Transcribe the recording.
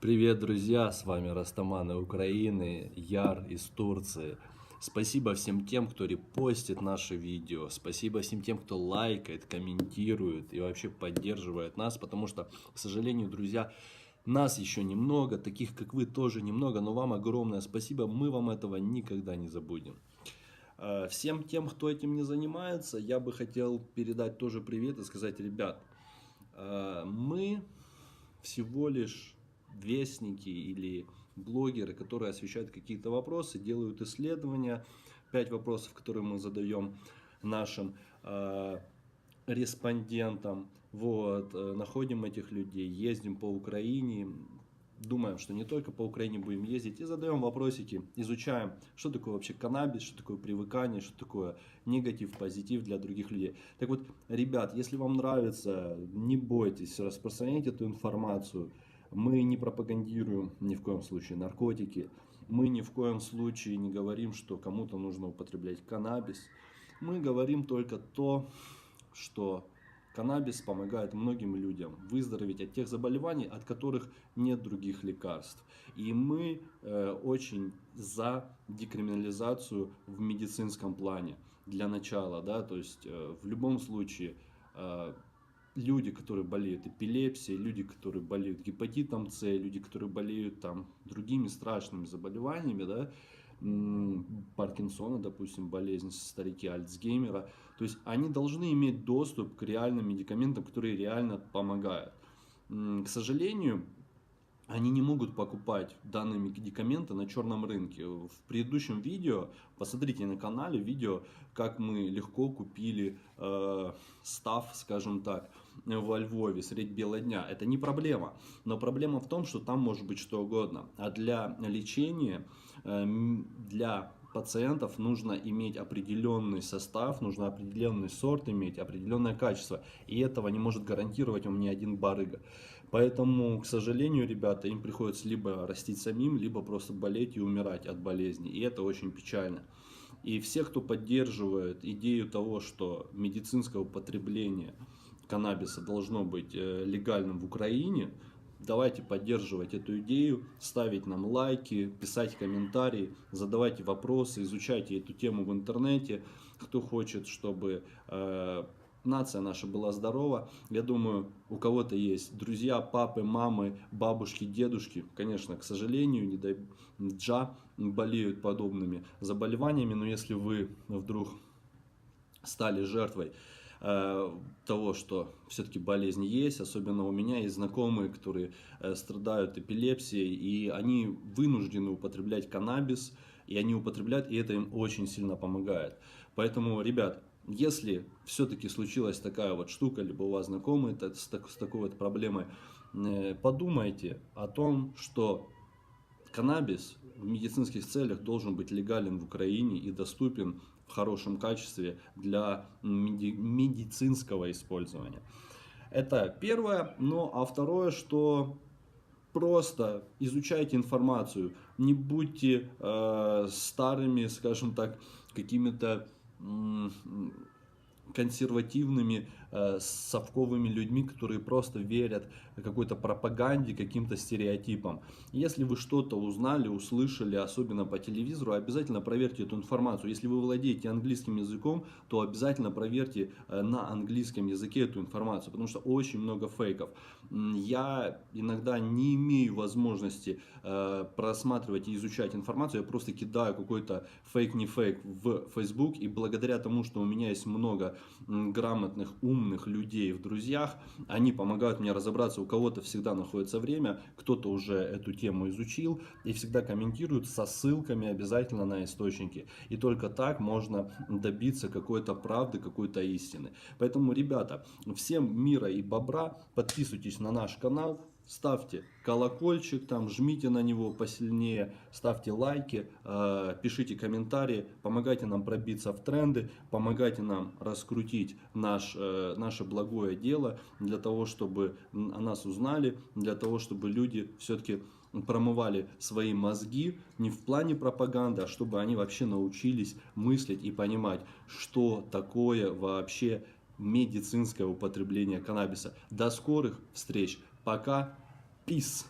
Привет, друзья! С вами Растаманы Украины, Яр из Турции. Спасибо всем тем, кто репостит наши видео. Спасибо всем тем, кто лайкает, комментирует и вообще поддерживает нас. Потому что, к сожалению, друзья, нас еще немного, таких как вы тоже немного. Но вам огромное спасибо, мы вам этого никогда не забудем. Всем тем, кто этим не занимается, я бы хотел передать тоже привет и сказать: ребят, мы всего лишь вестники или блогеры, которые освещают какие-то вопросы, делают исследования. 5 вопросов, которые мы задаем нашим респондентам. Находим этих людей, ездим по Украине. Думаем, что не только по Украине будем ездить, и задаем вопросики, изучаем, что такое вообще каннабис, что такое привыкание, что такое негатив, позитив для других людей. Так вот, ребят, если вам нравится, не бойтесь, распространяйте эту информацию. Мы не пропагандируем ни в коем случае наркотики, мы ни в коем случае не говорим, что кому-то нужно употреблять каннабис. Мы говорим только то, что каннабис помогает многим людям выздороветь от тех заболеваний, от которых нет других лекарств. И мы очень за декриминализацию в медицинском плане для начала, да, то есть в любом случае люди, которые болеют эпилепсией, люди, которые болеют гепатитом С, люди, которые болеют там другими страшными заболеваниями, да, Паркинсона, допустим, болезнь, старики, Альцгеймера. То есть они должны иметь доступ к реальным медикаментам, которые реально помогают. К сожалению, они не могут покупать данные медикаменты на черном рынке. В предыдущем видео, посмотрите на канале видео, как мы легко купили стаф, скажем так, во Львове средь бела дня. Это не проблема, но проблема в том, что там может быть что угодно. А для лечения, для пациентов нужно иметь определенный состав, нужно определенный сорт иметь, определенное качество. И этого не может гарантировать вам ни один барыга. Поэтому, к сожалению, ребята, им приходится либо растить самим, либо просто болеть и умирать от болезни. И это очень печально. И все, кто поддерживает идею того, что медицинское употребление каннабиса должно быть легальным в Украине, давайте поддерживать эту идею, ставить нам лайки, писать комментарии, задавайте вопросы, изучайте эту тему в интернете. Кто хочет, чтобы нация наша была здорова. Я думаю, у кого-то есть друзья, папы, мамы, бабушки, дедушки. Конечно, к сожалению, не дай джа, болеют подобными заболеваниями. Но если вы вдруг стали жертвой того, что все-таки болезнь есть, особенно у меня есть знакомые, которые страдают эпилепсией, и они вынуждены употреблять каннабис, и они употребляют, и это им очень сильно помогает. Поэтому, ребят, если все-таки случилась такая вот штука, либо у вас знакомые с такой вот проблемой, подумайте о том, что каннабис в медицинских целях должен быть легален в Украине и доступен в хорошем качестве для медицинского использования. Это первое. Ну а второе, что просто изучайте информацию, не будьте старыми, скажем так, какими-то консервативными, совковыми людьми, которые просто верят какой-то пропаганде, каким-то стереотипам. Если вы что-то узнали, услышали, особенно по телевизору, обязательно проверьте эту информацию. Если вы владеете английским языком, то обязательно проверьте на английском языке эту информацию, потому что очень много фейков. Я иногда не имею возможности просматривать и изучать информацию, я просто кидаю какой-то фейк-не фейк в Facebook, и благодаря тому, что у меня есть много грамотных, умных людей в друзьях, они помогают мне разобраться. У кого-то всегда находится время, кто-то уже эту тему изучил и всегда комментирует со ссылками обязательно на источники. И только так можно добиться какой-то правды, какой-то истины. Поэтому, ребята, всем мира и бобра, подписывайтесь на наш канал, ставьте колокольчик, там, жмите на него посильнее, ставьте лайки, пишите комментарии, помогайте нам пробиться в тренды, помогайте нам раскрутить наше благое дело, для того, чтобы о нас узнали, для того, чтобы люди все-таки промывали свои мозги не в плане пропаганды, а чтобы они вообще научились мыслить и понимать, что такое вообще медицинское употребление каннабиса. До скорых встреч. Пока. Peace.